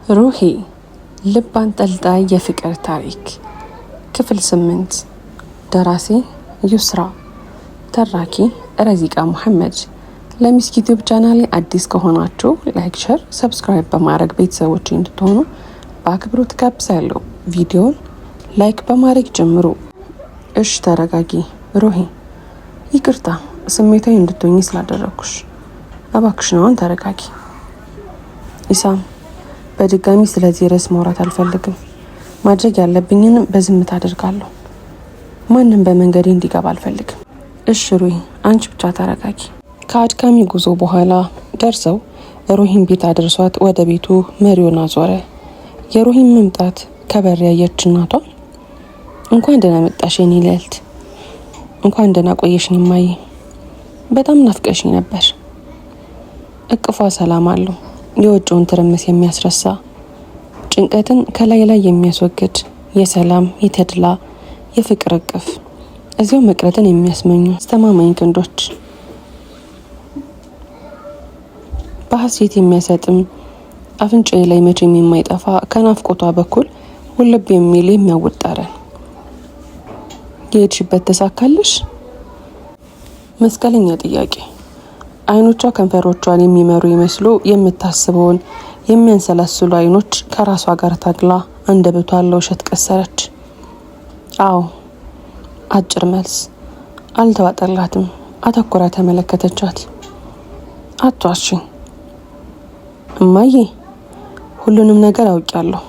ሩሂ ልብ አንጠልጣይ የፍቅር ታሪክ ክፍል 8 ደራሲ ዩስራ ተራኪ ረዚቃ መሐመድ። ለሚስክ ዩቲዩብ ቻናሌ አዲስ ከሆናችሁ ላይክ፣ ሼር፣ ሰብስክራይብ በማድረግ ቤተሰቦች እንድትሆኑ በአክብሮት ጋብዛለሁ። ቪዲዮን ላይክ በማድረግ ጀምሩ። እሽ ተረጋጊ ሩሂ። ይቅርታ ስሜታዊ እንድትሆኚ ስላደረኩሽ። እባክሽን አሁን ተረጋጊ። ኢሳም በድጋሚ ስለዚህ ርዕስ ማውራት አልፈልግም። ማድረግ ያለብኝን በዝምታ አደርጋለሁ። ማንም በመንገዴ እንዲገባ አልፈልግም። እሺ ሩሂ፣ አንቺ ብቻ ተረጋጊ። ከአድካሚ ጉዞ በኋላ ደርሰው ሩሂን ቤት አድርሷት ወደ ቤቱ መሪውን አዞረ። የሩሂን መምጣት ከበር ያየች እናቷ እንኳን ደህና መጣሽ የኔ ልዕልት፣ እንኳን ደህና ቆየሽኝ እማዬ፣ በጣም ናፍቀሽኝ ነበር። እቅፏ ሰላም አለው። የወጪውን ትርምስ የሚያስረሳ ጭንቀትን ከላይ ላይ የሚያስወግድ የሰላም የተድላ የፍቅር እቅፍ እዚያው መቅረትን የሚያስመኙ አስተማማኝ ክንዶች በሐሴት የሚያሰጥም አፍንጫዬ ላይ መቼም የማይጠፋ ከናፍቆቷ በኩል ውልብ የሚል የሚያውድ ጠረን። የሄድሽበት ተሳካልሽ? መስቀለኛ ጥያቄ። አይኖቿ ከንፈሮቿን የሚመሩ ይመስሉ የምታስበውን የሚያንሰላስሉ አይኖች ከራሷ ጋር ታግላ አንደበቷን ለውሸት ቀሰረች። አዎ፣ አጭር መልስ። አልተዋጠላትም። አተኩራ ተመለከተቻት። አትዋሺኝ እማዬ፣ ሁሉንም ነገር አውቄያለሁ።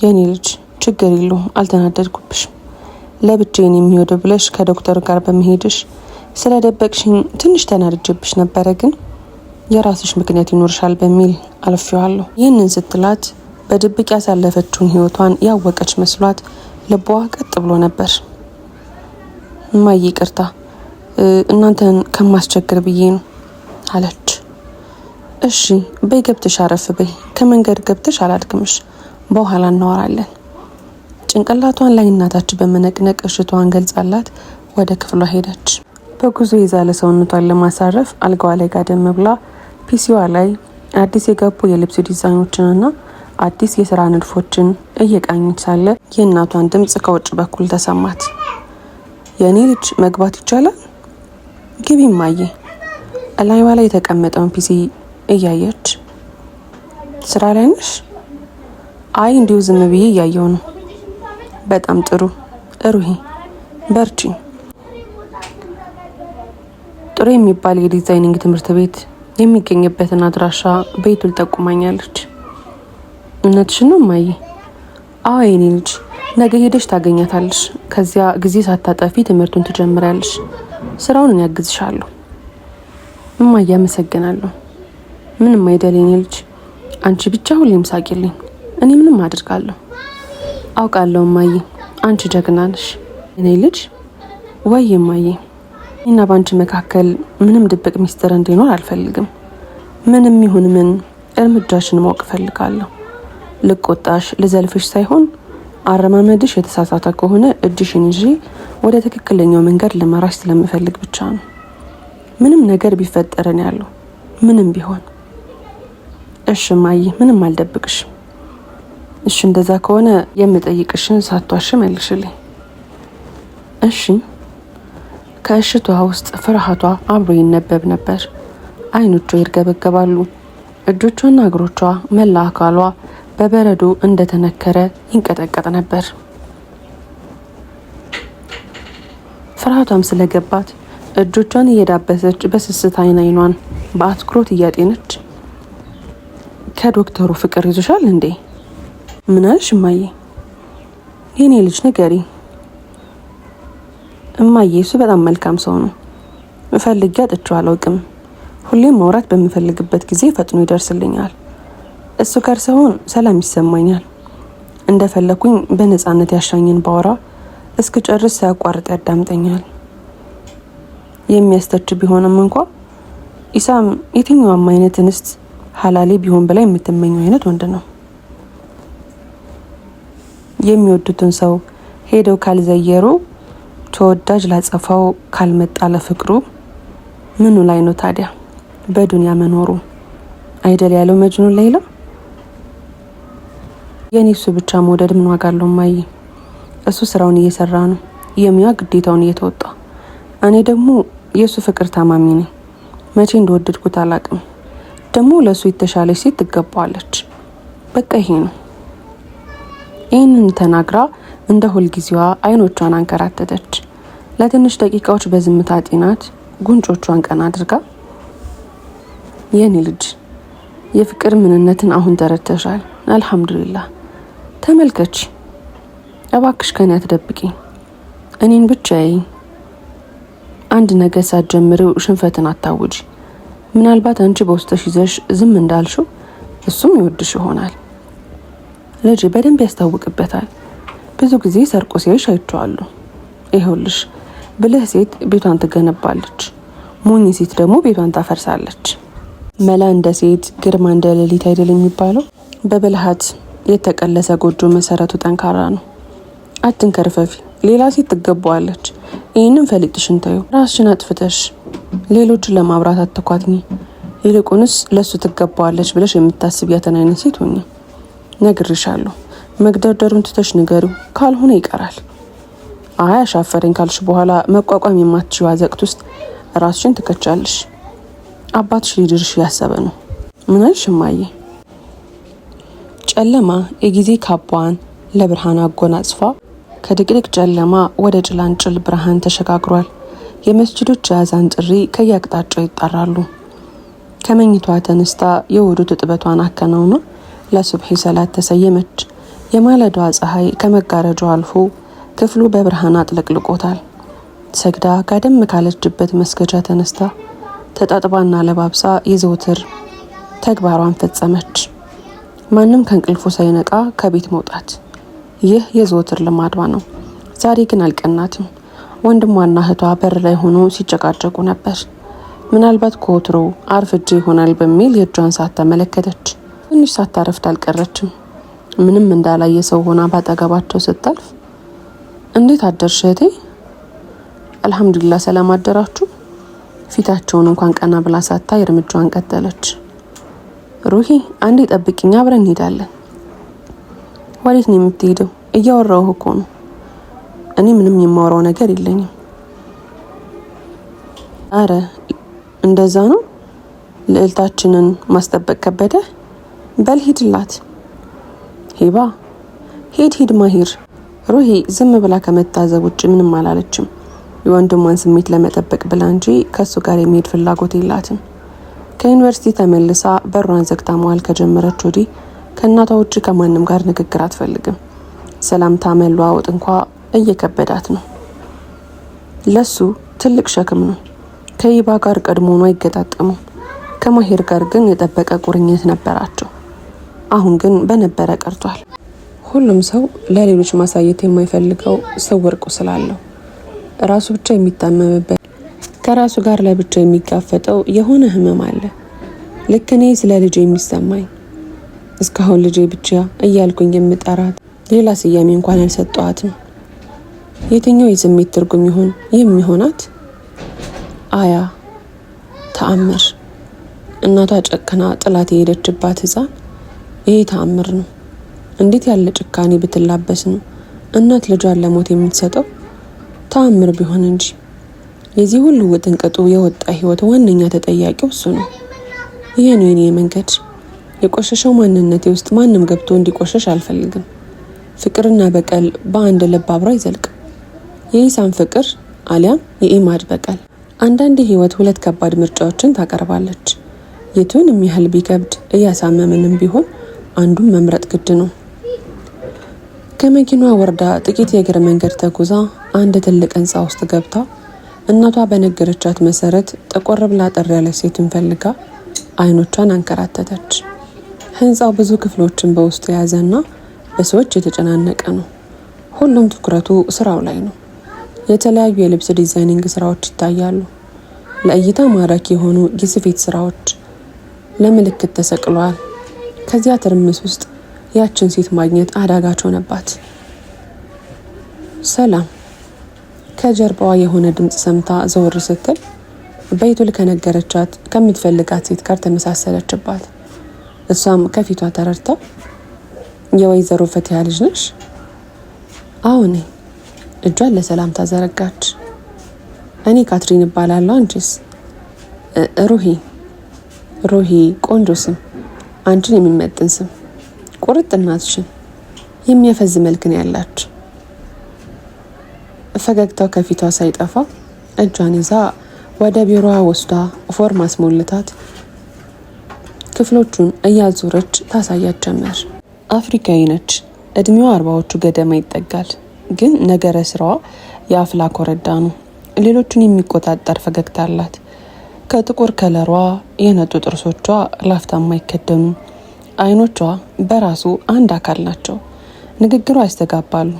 የኔ ልጅ ችግር የለውም፣ አልተናደድኩብሽም። ለብቻዬን የሚሄደው ብለሽ ከዶክተር ጋር በመሄድሽ ስለደበቅሽኝ ትንሽ ተናድጄብሽ ነበረ፣ ግን የራስሽ ምክንያት ይኖርሻል በሚል አልፌዋለሁ። ይህንን ስትላት በድብቅ ያሳለፈችውን ህይወቷን ያወቀች መስሏት ልቧ ቀጥ ብሎ ነበር። እማዬ ይቅርታ፣ እናንተን ከማስቸግር ብዬ ነው አለች። እሺ በይ፣ ገብተሽ አረፍ በይ። ከመንገድ ገብተሽ አላድክምሽ፣ በኋላ እናወራለን። ጭንቅላቷን ላይ እናታች በመነቅነቅ እሽቷን ገልጻላት ወደ ክፍሏ ሄደች። በጉዞ የዛለ ሰውነቷን ለማሳረፍ አልጋዋ ላይ ጋደም ብላ ፒሲዋ ላይ አዲስ የገቡ የልብስ ዲዛይኖችንና አዲስ የስራ ንድፎችን እየቃኘች ሳለ የእናቷን ድምጽ ከውጭ በኩል ተሰማት። የኔ ልጅ መግባት ይቻላል? ግቢ እማዬ። እላይዋ ላይ የተቀመጠውን ፒሲ እያየች ስራ ላይ ነሽ? አይ እንዲሁ ዝም ብዬ እያየው ነው። በጣም ጥሩ ሩሂ፣ በርቺ። ጥሩ የሚባል የዲዛይኒንግ ትምህርት ቤት የሚገኝበትን አድራሻ ቤቱን ጠቁማኛለች። እውነትሽን ነው እማዬ? አዎ የኔ ልጅ፣ ነገ ሄደሽ ታገኛታለሽ። ከዚያ ጊዜ ሳታጠፊ ትምህርቱን ትጀምሪያለሽ። ስራውን ያግዝሻለሁ። እማዬ አመሰግናለሁ። ምንም አይደል የኔ ልጅ፣ አንቺ ብቻ ሁሌም ሳቂልኝ፣ እኔ ምንም አድርጋለሁ። አውቃለሁ እማዬ፣ አንቺ ጀግና ነሽ። እኔ ልጅ ወይ እማዬ፣ እና ባንቺ መካከል ምንም ድብቅ ሚስጥር እንዲኖር አልፈልግም። ምንም ይሁን ምን እርምጃሽን ማወቅ ፈልጋለሁ። ልቆጣሽ፣ ልዘልፍሽ ሳይሆን አረማመድሽ የተሳሳተ ከሆነ እጅሽን ይዤ ወደ ትክክለኛው መንገድ ለመራሽ ስለምፈልግ ብቻ ነው። ምንም ነገር ቢፈጠረን ያለው ምንም ቢሆን። እሺ እማዬ፣ ምንም አልደብቅሽም። እሺ እንደዛ ከሆነ የምጠይቅሽን ሳትዋሽ መልሽልኝ። እሺ። ከእሽቷ ውስጥ ፍርሃቷ አብሮ ይነበብ ነበር። አይኖቿ ይርገበገባሉ። እጆቿና እግሮቿ፣ መላ አካሏ በበረዶ እንደተነከረ ይንቀጠቀጥ ነበር። ፍርሃቷም ስለገባት እጆቿን እየዳበሰች በስስት አይኗን በአትኩሮት እያጤነች ከዶክተሩ ፍቅር ይዞሻል እንዴ? ምን አልሽ እማዬ? የኔ ልጅ ንገሪ እማዬ። እሱ በጣም መልካም ሰው ነው። ፈልጌ አጥቼው አላውቅም። ሁሌም ማውራት በምፈልግበት ጊዜ ፈጥኖ ይደርስልኛል። እሱ ጋር ስሆን ሰላም ይሰማኛል። እንደፈለኩኝ በነፃነት ያሻኝን ባወራ እስክጨርስ ሳያቋርጥ ያዳምጠኛል። የሚያስተች ቢሆንም እንኳ ኢሳም የትኛውም አይነት እንስት ሀላሌ ቢሆን በላይ የምትመኘው አይነት ወንድ ነው። የሚወዱትን ሰው ሄደው ካልዘየሩ ተወዳጅ ላጸፋው ካልመጣ ለፍቅሩ ምኑ ላይ ነው ታዲያ በዱንያ መኖሩ? አይደል ያለው መጅኑን ሌላ። የኔ እሱ ብቻ መውደድ ምን ዋጋ አለው ማዬ? እሱ ስራውን እየሰራ ነው፣ የሙያ ግዴታውን እየተወጣ። እኔ ደግሞ የእሱ ፍቅር ታማሚ ነኝ። መቼ እንደወደድኩት አላቅም። ደግሞ ለእሱ የተሻለች ሴት ትገባዋለች። በቃ ይሄ ነው። ይህንን ተናግራ እንደ ሁልጊዜዋ አይኖቿን አንከራተተች። ለትንሽ ደቂቃዎች በዝምታ ጤናት ጉንጮቿን ቀና አድርጋ የኔ ልጅ የፍቅር ምንነትን አሁን ተረድተሻል። አልሐምዱሊላህ። ተመልከች፣ እባክሽ ከኔ አትደብቂኝ። እኔን ብቻ ይኝ። አንድ ነገር ሳትጀምሪው ሽንፈትን አታውጂ። ምናልባት አንቺ በውስጥሽ ይዘሽ ዝም እንዳልሽው እሱም ይወድሽ ይሆናል። ልጅ በደንብ ያስታውቅበታል። ብዙ ጊዜ ሰርቆ ሲያይሽ አይቼዋለሁ። ይኸውልሽ፣ ብልህ ሴት ቤቷን ትገነባለች፣ ሞኝ ሴት ደግሞ ቤቷን ታፈርሳለች። መላ እንደ ሴት ግርማ እንደ ሌሊት አይደል የሚባለው? በብልሃት የተቀለሰ ጎጆ መሰረቱ ጠንካራ ነው። አትንከርፈፊ። ሌላ ሴት ትገባዋለች። ይህንን ፈሊጥሽን ተይው። ራስሽን አጥፍተሽ ሌሎችን ለማብራት አትኳትኝ። ይልቁንስ ለሱ ትገባዋለች ብለሽ የምታስቢያትን አይነት ሴት ሆኚ። ነግሬሻለሁ። መግደርደሩን ትተሽ ንገሪው፣ ካልሆነ ይቀራል። አይ አሻፈረኝ ካልሽ በኋላ መቋቋም የማትችይው አዘቅት ውስጥ ራስሽን ትከቻለሽ። አባትሽ ሊድርሽ ያሰበ ነው። ምን አልሽ እማዬ? ጨለማ የጊዜ ካባዋን ለብርሃን አጎናጽፋ ከድቅድቅ ጨለማ ወደ ጭላንጭል ብርሃን ተሸጋግሯል። የመስጂዶች የአዛን ጥሪ ከየአቅጣጫው ይጣራሉ። ከመኝቷ ተነስታ የውዱድ እጥበቷን አከናውና ለሱብሒ ሰላት ተሰየመች። የማለዷ ፀሐይ ከመጋረጃው አልፎ ክፍሉ በብርሃን አጥለቅልቆታል። ሰግዳ ጋደም ካለችበት መስገጃ ተነስታ ተጣጥባና ለባብሳ የዘውትር ተግባሯን ፈጸመች። ማንም ከእንቅልፉ ሳይነቃ ከቤት መውጣት፣ ይህ የዘውትር ልማዷ ነው። ዛሬ ግን አልቀናትም። ወንድሟና እህቷ በር ላይ ሆኖ ሲጨቃጨቁ ነበር። ምናልባት ከወትሮ አርፍጄ ይሆናል በሚል የእጇን ሰዓት ተመለከተች። ትንሽ ሳታረፍድ አልቀረችም። ምንም እንዳላየ ሰው ሆና ባጠገባቸው ስታልፍ እንዴት አደርሽ እህቴ? አልሐምዱሊላህ ሰላም አደራችሁ? ፊታቸውን እንኳን ቀና ብላ ሳታይ እርምጃዋን ቀጠለች። ሩሂ አንዴ ጠብቂኝ፣ አብረን እንሄዳለን። ወዴት ነው የምትሄደው? እያወራሁህ እኮ ነው። እኔ ምንም የማወራው ነገር የለኝም። አረ እንደዛ ነው? ልዕልታችንን ማስጠበቅ ከበደ? በል ሂድላት። ሂባ ሂድ ማሂር። ሩሂ ዝም ብላ ከመታዘብ ውጭ ምንም አላለችም። የወንድሟን ስሜት ለመጠበቅ ብላ እንጂ ከሱ ጋር የሚሄድ ፍላጎት የላትም። ከዩኒቨርሲቲ ተመልሳ በሯን ዘግታ መዋል ከጀመረች ወዲህ ከእናቷ ውጭ ከማንም ጋር ንግግር አትፈልግም። ሰላምታ መለዋወጥ እንኳ እየከበዳት ነው። ለሱ ትልቅ ሸክም ነው። ከሂባ ጋር ቀድሞውኑ አይገጣጠሙም። ከማሂር ጋር ግን የጠበቀ ቁርኝት ነበራቸው። አሁን ግን በነበረ ቀርቷል። ሁሉም ሰው ለሌሎች ማሳየት የማይፈልገው ስውር ቁስል አለው። ራሱ ብቻ የሚታመምበት፣ ከራሱ ጋር ለብቻ የሚጋፈጠው የሆነ ህመም አለ። ልክ እኔ ስለ ልጄ የሚሰማኝ እስካሁን ልጄ ብቻ እያልኩኝ የምጠራት ሌላ ስያሜ እንኳን አልሰጠዋትም። የትኛው የስሜት ትርጉም ይሆን የሚሆናት? አያ ተአምር። እናቷ ጨክና ጥላት የሄደችባት ህፃን። ይሄ ተአምር ነው። እንዴት ያለ ጭካኔ ብትላበስ ነው እናት ልጇን ለሞት የምትሰጠው? ተአምር ቢሆን እንጂ። የዚህ ሁሉ ውጥንቅጡ የወጣ ህይወት ዋነኛ ተጠያቂው እሱ ነው። ይሄ ነው የኔ መንገድ። የቆሸሸው ማንነቴ ውስጥ ማንም ገብቶ እንዲቆሸሽ አልፈልግም። ፍቅርና በቀል በአንድ ልብ አብሮ አይዘልቅም። የኢሳን ፍቅር አሊያም የኢማድ በቀል። አንዳንድ ህይወት ሁለት ከባድ ምርጫዎችን ታቀርባለች። የቱንም ያህል ቢከብድ እያሳመመንም ቢሆን አንዱን መምረጥ ግድ ነው። ከመኪናዋ ወርዳ ጥቂት የእግር መንገድ ተጉዛ አንድ ትልቅ ህንፃ ውስጥ ገብታ እናቷ በነገረቻት መሰረት ጠቆር ብላ ጠር ያለች ሴትን ፈልጋ አይኖቿን አንከራተተች። ህንፃው ብዙ ክፍሎችን በውስጡ የያዘና በሰዎች የተጨናነቀ ነው። ሁሉም ትኩረቱ ስራው ላይ ነው። የተለያዩ የልብስ ዲዛይኒንግ ስራዎች ይታያሉ። ለእይታ ማራኪ የሆኑ የስፌት ስራዎች ለምልክት ተሰቅለዋል። ከዚያ ትርምስ ውስጥ ያችን ሴት ማግኘት አዳጋች ሆነባት። ሰላም። ከጀርባዋ የሆነ ድምጽ ሰምታ ዘወር ስትል በይቱል ከነገረቻት ከምትፈልጋት ሴት ጋር ተመሳሰለችባት። እሷም ከፊቷ ተረድታ የወይዘሮ ፈቲያ ልጅ ነሽ? አዎ ነኝ። እጇን ለሰላምታ ዘረጋች። እኔ ካትሪን እባላለሁ። አንቺስ? ሩሂ ቆንጆ ስም፣ አንቺን የሚመጥን ስም። ቁርጥ እናትሽን የሚያፈዝ መልክ ነው ያላችሁ። ፈገግታው ከፊቷ ሳይጠፋ እጇን ይዛ ወደ ቢሮዋ ወስዳ ፎርም አስሞልታት ክፍሎቹን እያዞረች ታሳያት ጀመር። አፍሪካዊ ነች። እድሜዋ 40ዎቹ ገደማ ይጠጋል። ግን ነገረ ስራዋ የአፍላ ኮረዳ ነው። ሌሎቹን የሚቆጣጠር ፈገግታ አላት። ከጥቁር ከለሯ የነጡ ጥርሶቿ ላፍታም አይከደኑ። አይኖቿ በራሱ አንድ አካል ናቸው። ንግግሯ ያስተጋባሉ።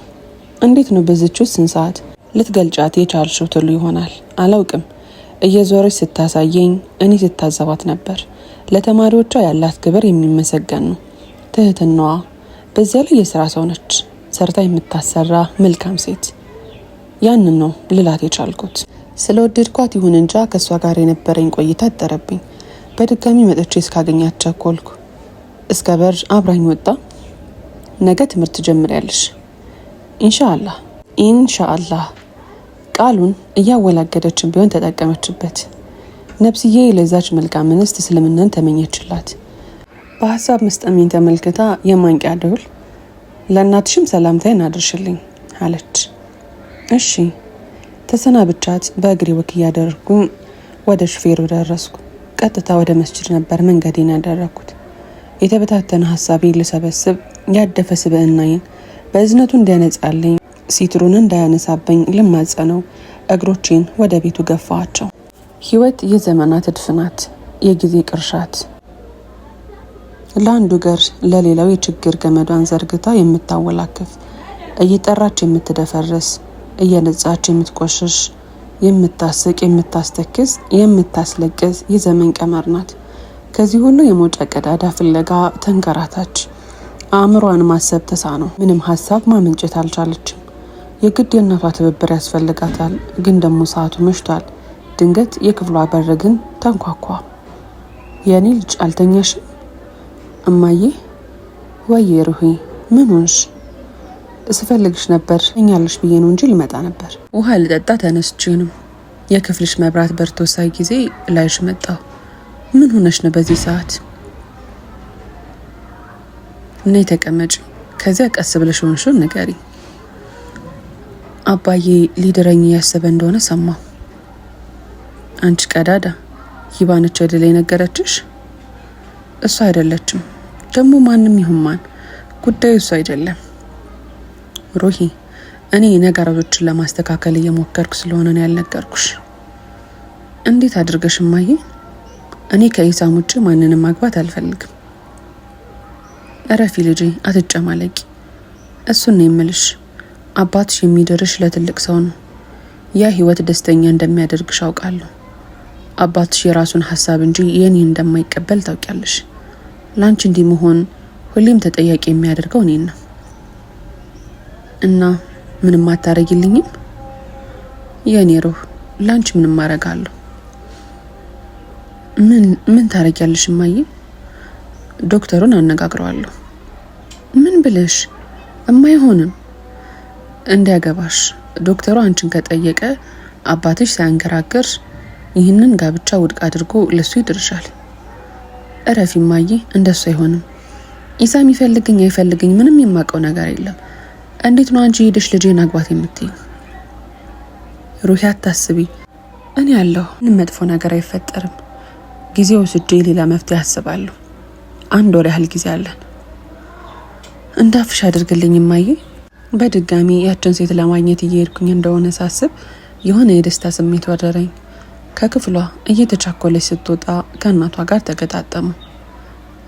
እንዴት ነው በዚች ውስጥ ስንት ሰዓት ልትገልጫት የቻልሽው ትሉ ይሆናል። አላውቅም። እየዞረች ስታሳየኝ እኔ ስታዘባት ነበር። ለተማሪዎቿ ያላት ክብር የሚመሰገን ነው። ትህትናዋ፣ በዚያ ላይ የስራ ሰው ነች። ሰርታ የምታሰራ መልካም ሴት። ያንን ነው ልላት የቻልኩት። ስለወደድኳት ይሁን እንጃ ከእሷ ጋር የነበረኝ ቆይታ አጠረብኝ። በድጋሚ መጥቼ እስካገኛት ቸኮልኩ። እስከ በር አብራኝ ወጣ። ነገ ትምህርት ጀምሪያለሽ? ኢንሻአላህ። ቃሉን እያወላገደችን ቢሆን ተጠቀመችበት። ነብስዬ ለዛች መልካም እንስት እስልምናን ተመኘችላት። በሀሳብ መስጠሜን ተመልክታ የማንቂያ ደውል ለእናትሽም ሰላምታዬን አድርሽልኝ አለች። እሺ ተሰናብቻት በእግሬ ወክ እያደረግኩኝ ወደ ሹፌሩ ደረስኩ። ቀጥታ ወደ መስጂድ ነበር መንገዴን ያደረግኩት። የተበታተነ ሀሳቤ ልሰበስብ ያደፈ ስብዕናዬን በእዝነቱ እንዲያነጻልኝ ሲትሩን እንዳያነሳበኝ ልማጸነው እግሮቼን ወደ ቤቱ ገፋቸው። ህይወት የዘመናት እድፍናት፣ የጊዜ ቅርሻት። ለአንዱ ገር ለሌላው የችግር ገመዷን ዘርግታ የምታወላክፍ፣ እየጠራች የምትደፈርስ፣ እየነጻች የምትቆሽሽ፣ የምታስቅ፣ የምታስተክዝ፣ የምታስለቅስ የዘመን ቀመር ናት። ከዚህ ሁሉ የመውጫ ቀዳዳ ፍለጋ ተንከራታች። አእምሯን ማሰብ ተሳነው። ምንም ሀሳብ ማመንጨት አልቻለችም። የግድ የእናቷ ትብብር ያስፈልጋታል። ግን ደግሞ ሰዓቱ መሽቷል። ድንገት የክፍሏ በር ግን ተንኳኳ። የኔ ልጅ አልተኛሽም? እማዬ። ወይዬ ሩሂ፣ ምን ሆንሽ? ስፈልግሽ ነበር። እኛለሽ ብዬ ነው እንጂ ልመጣ ነበር። ውሃ ልጠጣ ተነስቼ ነው። የክፍልሽ መብራት በርቶ ሳይ ጊዜ ላይሽ መጣሁ። ምን ሆነሽ ነው በዚህ ሰዓት? ነይ ተቀመጪ፣ ከዚያ ቀስ ብለሽ ሆንሽውን ንገሪ። አባዬ ሊድረኝ እያሰበ እንደሆነ ሰማሁ። አንቺ ቀዳዳ፣ ይባነች አይደል የነገረችሽ? እሱ አይደለችም። ደግሞ ማንም ይሁን ማን ጉዳዩ እሱ አይደለም። ሩሂ፣ እኔ ነገራቶችን ለማስተካከል እየሞከርኩ ስለሆነ ነው ያልነገርኩሽ። እንዴት አድርገሽ እማዬ? እኔ ከኢሳም ውጭ ማንንም ማግባት አልፈልግም። እረፊ ልጄ፣ አትጨማለቂ። እሱን ነው የምልሽ። አባትሽ የሚድርሽ ለትልቅ ሰው ነው። ያ ህይወት ደስተኛ እንደሚያደርግሽ አውቃለሁ። አባትሽ የራሱን ሀሳብ እንጂ የኔ እንደማይቀበል ታውቂያለሽ። ላንቺ እንዲህ መሆን ሁሌም ተጠያቂ የሚያደርገው እኔን ነው። እና ምንም አታረጊልኝም? የኔ ሩህ፣ ላንቺ ምንም አረጋለሁ። ምን ታረጊያለሽ እማዬ? ዶክተሩን አነጋግረዋለሁ። ምን ብለሽ? እማይሆንም። እንዲያገባሽ ዶክተሩ አንቺን ከጠየቀ አባትሽ ሳያንገራግር ይህንን ጋብቻ ውድቅ አድርጎ ለሱ ይድርሻል። እረፊ እማዬ፣ እንደሱ አይሆንም። ኢሳም ይፈልግኝ አይፈልግኝ ምንም የማውቀው ነገር የለም። እንዴት ነው አንቺ ሄደሽ ልጄን አግባት የምትይው? ሩሂ፣ አታስቢ፣ እኔ ያለሁ። ምንም መጥፎ ነገር አይፈጠርም። ጊዜው ወስጄ ሌላ መፍትሄ አስባለሁ። 1 ወር ያህል ጊዜ አለን። እንዳፍሽ አድርግልኝ እማዬ። በድጋሚ ያችን ሴት ለማግኘት እየሄድኩኝ እንደሆነ ሳስብ የሆነ የደስታ ስሜት ወረረኝ። ከክፍሏ እየተቻኮለች ስትወጣ ከእናቷ ጋር ተገጣጠሙ።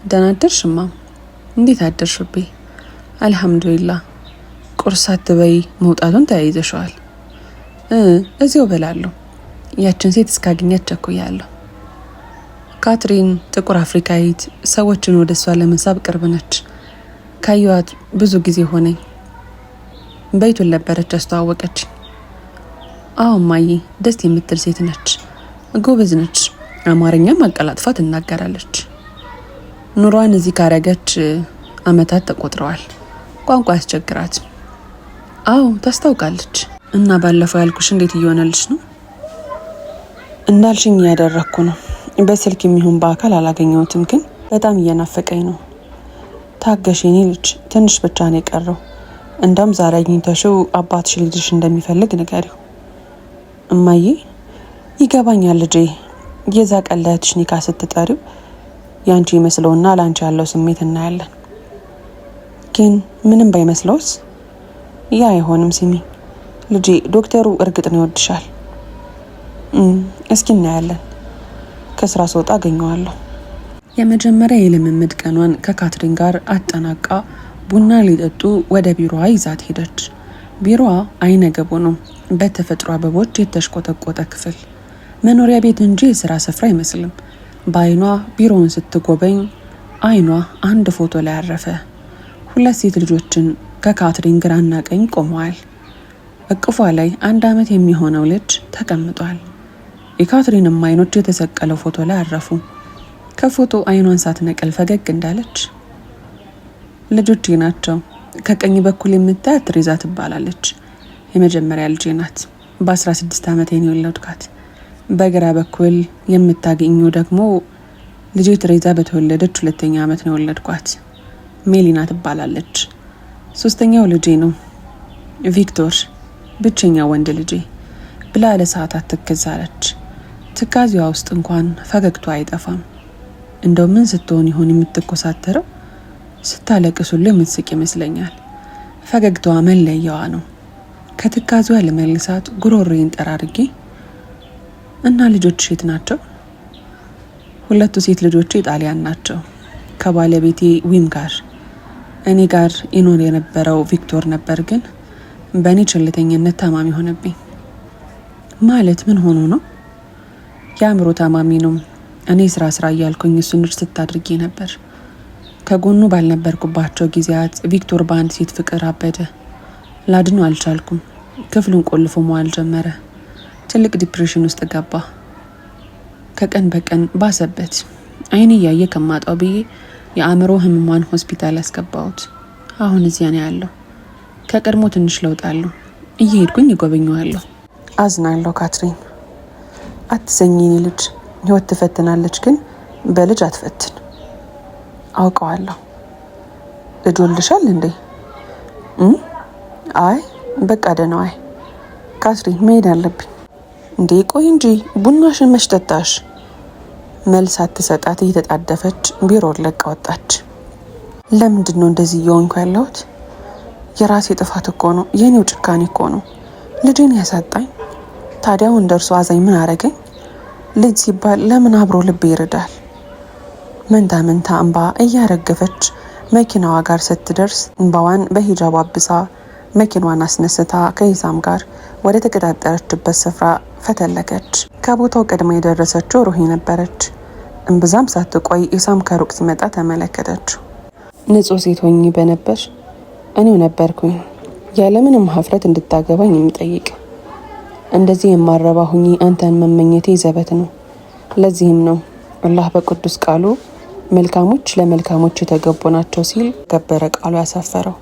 ደህና አደርሽ እማም? እንዴት አደርሽቤ? አልሐምዱሊላህ። ቁርስ አትበይ፣ መውጣቱን ተያይዘሽዋል። እዚያው በላለሁ። ያችን ሴት እስካገኛት ቸኩያለሁ። ካትሪን ጥቁር አፍሪካዊት፣ ሰዎችን ወደ እሷ ለመሳብ ቅርብ ነች። ካየኋት ብዙ ጊዜ ሆነኝ። በይቱን ነበረች አስተዋወቀች። አዎ እማዬ፣ ደስ የምትል ሴት ነች። ጎበዝ ነች። አማርኛም አቀላጥፋ ትናገራለች። ኑሯን እዚህ ካረገች አመታት ተቆጥረዋል። ቋንቋ ያስቸግራት። አዎ ታስታውቃለች። እና ባለፈው ያልኩሽ እንዴት እየሆነልሽ ነው? እንዳልሽኝ እያደረኩ ነው። በስልክ የሚሆን በአካል አላገኘሁትም፣ ግን በጣም እየናፈቀኝ ነው። ታገሽ የኔ ልጅ፣ ትንሽ ብቻ ነው የቀረው። እንደውም ዛሬ አግኝተሽው አባትሽ ልጅሽ እንደሚፈልግ ንገሪው። እማዬ ይገባኛል ልጄ። የዛ ቀን ለእህትሽ ኒካ ስትጠሪው ያንቺ ይመስለውና ላንቺ ያለው ስሜት እናያለን። ግን ምንም ባይመስለውስ? ያ አይሆንም። ሲሚ ልጄ፣ ዶክተሩ እርግጥ ነው ይወድሻል። እስኪ እናያለን። ከስራ ስወጣ አገኘዋለሁ። የመጀመሪያ የልምምድ ቀኗን ከካትሪን ጋር አጠናቃ ቡና ሊጠጡ ወደ ቢሮዋ ይዛት ሄደች። ቢሮዋ አይነ ገቡ ነው። በተፈጥሮ አበቦች የተሽቆጠቆጠ ክፍል፣ መኖሪያ ቤት እንጂ የስራ ስፍራ አይመስልም። በአይኗ ቢሮውን ስትጎበኝ አይኗ አንድ ፎቶ ላይ አረፈ። 2 ሴት ልጆችን ከካትሪን ግራና ቀኝ ቆመዋል። እቅፏ ላይ 1 ዓመት የሚሆነው ልጅ ተቀምጧል። የካትሪንም አይኖች የተሰቀለው ፎቶ ላይ አረፉ። ከፎቶ አይኗን ሳትነቅል ፈገግ እንዳለች፣ ልጆቼ ናቸው። ከቀኝ በኩል የምታያት ትሬዛ ትባላለች። የመጀመሪያ ልጄ ናት። በ16 ዓመቴ ነው የወለድኳት። በግራ በኩል የምታገኙ ደግሞ ልጄ ትሬዛ በተወለደች 2ኛ ዓመት ነው የወለድኳት። ሜሊና ትባላለች። 3ኛው ልጄ ነው ቪክቶር፣ ብቸኛ ወንድ ልጄ ብላ ለሰዓታት ትክዛለች። ትካዚዋ ውስጥ እንኳን ፈገግቷ አይጠፋም። እንደው ምን ስትሆን ይሆን የምትኮሳተረው? ስታለቅስ ሁሉ የምትስቅ ይመስለኛል። ፈገግታዋ መለያዋ ነው። ከትካዚዋ ለመልሳት ጉሮሮዬን ጠራርጌ እና ልጆች የት ናቸው? 2 ሴት ልጆቼ ጣሊያን ናቸው፣ ከባለቤቴ ዊም ጋር። እኔ ጋር ይኖር የነበረው ቪክቶር ነበር፣ ግን በእኔ ቸልተኝነት ታማሚ ሆነብኝ። ማለት ምን ሆኖ ነው? የአእምሮ ታማሚ ነው። እኔ ስራ እያልኩኝ እሱን እርስ ስታድርጌ ነበር። ከጎኑ ባልነበርኩባቸው ጊዜያት ቪክቶር በአንድ ሴት ፍቅር አበደ። ላድኖ አልቻልኩም። ክፍሉን ቆልፎ መዋል ጀመረ። ትልቅ ዲፕሬሽን ውስጥ ገባ። ከቀን በቀን ባሰበት። አይኔ እያየ ከማጣው ብዬ የአእምሮ ህሙማን ሆስፒታል ያስገባሁት። አሁን እዚያ ነው ያለው። ከቀድሞ ትንሽ ለውጥ አለው። እየሄድኩኝ ይጎበኘዋለሁ። አዝናለሁ ካትሪን። አትዘኝኝ ልጅ። ህይወት ትፈትናለች፣ ግን በልጅ አትፈትን። አውቀዋለሁ። ልጅ ወልድሻል እንዴ? አይ በቃ ደህና። አይ ካትሪን መሄድ አለብኝ። እንዴ ቆይ እንጂ ቡናሽን መች ጠጣሽ? መልስ አትሰጣት እየተጣደፈች ቢሮውን ለቃ ወጣች። ለምንድን ነው እንደዚህ እየሆንኩ ያለሁት? የራሴ ጥፋት እኮ ነው። የኔው ጭካኔ እኮ ነው ልጄን ያሳጣኝ። ታዲያው እንደርሱ አዛኝ ምን አረገኝ? ልጅ ሲባል ለምን አብሮ ልብ ይርዳል? መንታ እንባ እያረገፈች መኪናዋ ጋር ስትደርስ እንባዋን በሂጃብ አብሳ መኪናዋን አስነስታ ከሂሳም ጋር ወደ ተቀጣጠረችበት ስፍራ ፈተለከች። ከቦታው ቀድማ የደረሰችው ሩሂ ነበረች። እምብዛም ሳትቆይ ሂሳም ከሩቅ ሲመጣ ተመለከተችው። ንጹህ ሴት ሆኜ በነበር እኔው ነበርኩኝ ያለምንም ሀፍረት እንድታገባኝ የሚጠይቅ። እንደዚህ የማረባ ሁኚ አንተን መመኘቴ ዘበት ነው። ለዚህም ነው አላህ በቅዱስ ቃሉ መልካሞች ለመልካሞች የተገቡ ናቸው ሲል ገበረ ቃሉ ያሳፈረው።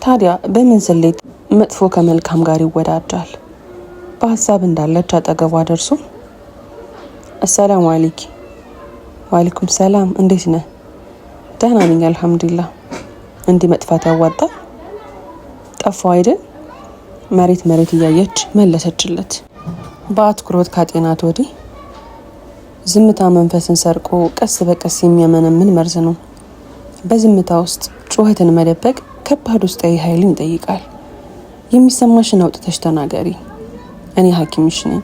ታዲያ በምን ስሌት መጥፎ ከመልካም ጋር ይወዳጃል? በሀሳብ እንዳለች አጠገቧ ደርሶ አሰላሙ አለይኪ። ወአለይኩም ሰላም፣ እንዴት ነህ? ደህና ነኝ አልሐምዱሊላህ። እንዲህ መጥፋት ያዋጣል? ጠፋው አይደል? መሬት እያየች መለሰችለት። በአትኩሮት ካጤናት ወዲህ ዝምታ መንፈስን ሰርቆ ቀስ በቀስ የሚያመነምን መርዝ ነው። በዝምታ ውስጥ ጩኸትን መደበቅ ከባድ ውስጣዊ ኃይልን ይጠይቃል። የሚሰማሽን አውጥተሽ ተናገሪ። እኔ ሐኪምሽ ነኝ።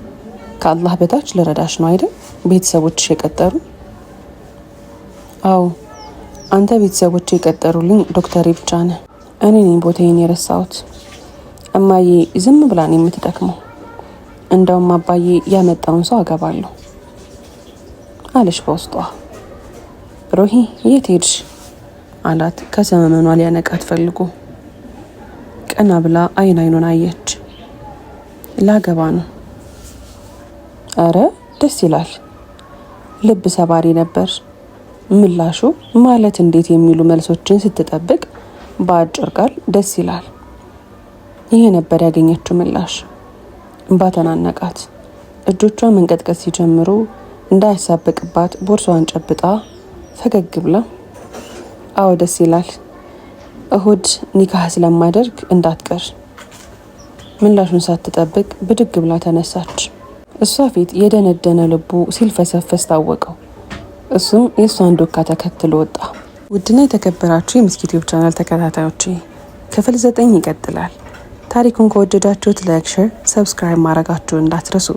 ከአላህ በታች ልረዳሽ ነው አይደል? ቤተሰቦችሽ የቀጠሩ? አዎ አንተ ቤተሰቦች የቀጠሩልኝ ዶክተሬ ብቻ ነህ። እኔ ነኝ ቦታዬን የረሳሁት። እማዬ ዝም ብላ ነው የምትደክመው። እንደውም አባዬ ያመጣውን ሰው አገባለሁ አለሽ በውስጧ። ሩሂ የት ሄድሽ አላት ከሰመመኗ ሊያነቃት ፈልጎ። ቀና ብላ አይኑን አየች። ላገባ ነው። አረ ደስ ይላል። ልብ ሰባሪ ነበር። ምላሹ ማለት እንዴት የሚሉ መልሶችን ስትጠብቅ በአጭር ቃል ደስ ይላል። ይሄ ነበር ያገኘችው ምላሽ። እንባ ተናነቃት። እጆቿ መንቀጥቀጥ ሲጀምሩ እንዳያሳብቅባት ቦርሷን ጨብጣ ፈገግ ብላ አዎ ደስ ይላል፣ እሁድ ኒካህ ስለማደርግ እንዳትቀር። ምላሹን ሳትጠብቅ ብድግ ብላ ተነሳች። እሷ ፊት የደነደነ ልቡ ሲልፈሰፈስ ታወቀው። እሱም የእሷን ዶካ ተከትሎ ወጣ። ውድና የተከበራችሁ የምስኪ ዩቲዩብ ቻናል ተከታታዮች ክፍል 9 ይቀጥላል። ታሪኩን ከወደዳችሁት ላይክ፣ ሼር፣ ሰብስክራይብ ማድረጋችሁን እንዳትረሱ።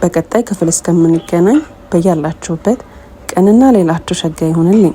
በቀጣይ ክፍል እስከምንገናኝ በያላችሁበት ቀንና ሌላችሁ ሸጋ ይሁንልኝ።